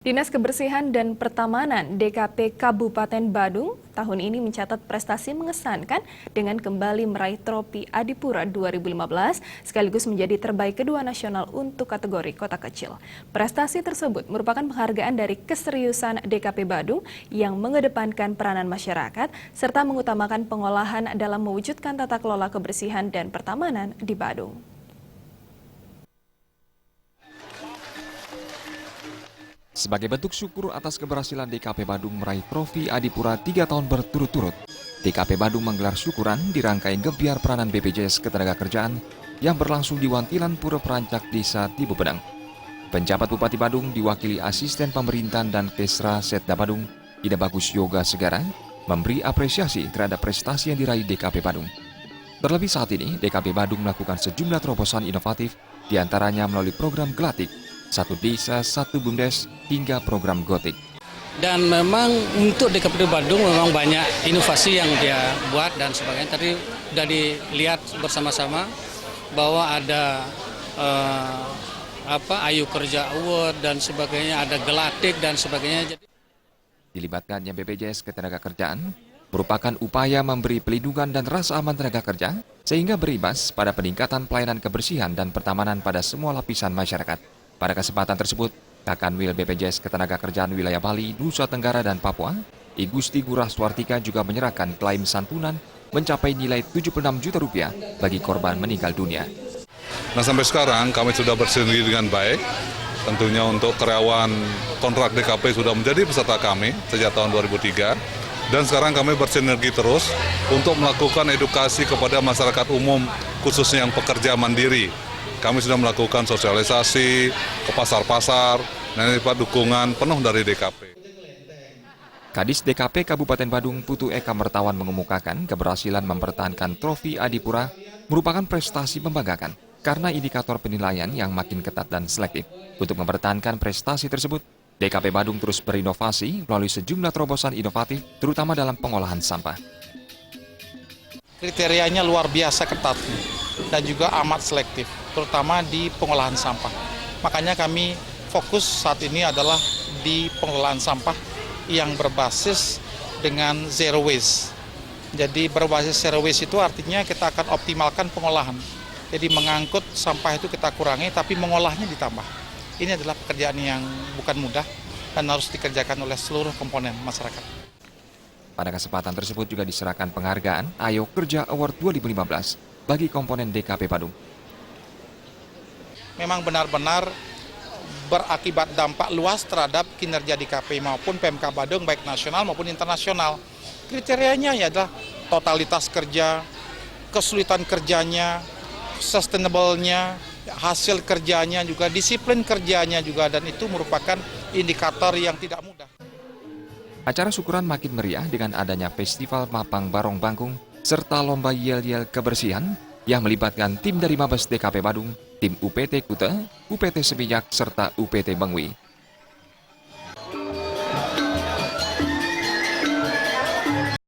Dinas Kebersihan dan Pertamanan DKP Kabupaten Badung tahun ini mencatat prestasi mengesankan dengan kembali meraih trofi Adipura 2015 sekaligus menjadi terbaik kedua nasional untuk kategori kota kecil. Prestasi tersebut merupakan penghargaan dari keseriusan DKP Badung yang mengedepankan peranan masyarakat serta mengutamakan pengolahan dalam mewujudkan tata kelola kebersihan dan pertamanan di Badung. Sebagai bentuk syukur atas keberhasilan DKP Badung meraih trofi Adipura 3 tahun berturut-turut, DKP Badung menggelar syukuran di rangkaian gebiar peranan BPJS Ketenagakerjaan yang berlangsung di Wantilan Pura Perancak Desa Tibupedang. Penjabat Bupati Badung diwakili Asisten Pemerintahan dan Kesra Setda Badung, Ida Bagus Yoga Segara, memberi apresiasi terhadap prestasi yang diraih DKP Badung. Terlebih saat ini, DKP Badung melakukan sejumlah terobosan inovatif, diantaranya melalui program Gelatik, Satu Desa, Satu Bumdes, hingga program Gotik. Dan memang untuk DKP Badung memang banyak inovasi yang dia buat dan sebagainya. Tadi sudah dilihat bersama-sama bahwa ada Ayu Kerja Award dan sebagainya, ada Gelatik dan sebagainya. Dilibatkannya BPJS Ketenagakerjaan merupakan upaya memberi pelindungan dan rasa aman tenaga kerja sehingga berimbas pada peningkatan pelayanan kebersihan dan pertamanan pada semua lapisan masyarakat. Pada kesempatan tersebut, Kakanwil BPJS Ketenagakerjaan Wilayah Bali, Nusa Tenggara, dan Papua, I Gusti Ngurah Swartika juga menyerahkan klaim santunan mencapai nilai Rp76 juta bagi korban meninggal dunia. Nah, sampai sekarang kami sudah bersinergi dengan baik. Tentunya untuk karyawan kontrak DKP sudah menjadi peserta kami sejak tahun 2003. Dan sekarang kami bersinergi terus untuk melakukan edukasi kepada masyarakat umum, khususnya yang pekerja mandiri. Kami sudah melakukan sosialisasi ke pasar-pasar, dan ini dukungan penuh dari DKP. Kadis DKP Kabupaten Badung Putu Eka Mertawan mengemukakan keberhasilan mempertahankan trofi Adipura merupakan prestasi membanggakan karena indikator penilaian yang makin ketat dan selektif. Untuk mempertahankan prestasi tersebut, DKP Badung terus berinovasi melalui sejumlah terobosan inovatif, terutama dalam pengolahan sampah. Kriterianya luar biasa ketat dan juga amat selektif, terutama di pengolahan sampah. Makanya kami fokus saat ini adalah di pengolahan sampah yang berbasis dengan zero waste. Jadi berbasis zero waste itu artinya kita akan optimalkan pengolahan. Jadi mengangkut sampah itu kita kurangi, tapi mengolahnya ditambah. Ini adalah pekerjaan yang bukan mudah dan harus dikerjakan oleh seluruh komponen masyarakat. Pada kesempatan tersebut juga diserahkan penghargaan Ayu Kerja Award 2015 bagi komponen DKP Badung. Memang benar-benar berakibat dampak luas terhadap kinerja DKP maupun PMK Badung baik nasional maupun internasional. Kriterianya ya adalah totalitas kerja, kesulitan kerjanya, sustainable-nya, hasil kerjanya juga, disiplin kerjanya juga, dan itu merupakan indikator yang tidak mudah. Acara syukuran makin meriah dengan adanya Festival Mapang Barong Bangkung serta Lomba Yel-Yel Kebersihan yang melibatkan tim dari Mabes DKP Badung, tim UPT Kuta, UPT Seminyak, serta UPT Bengwi.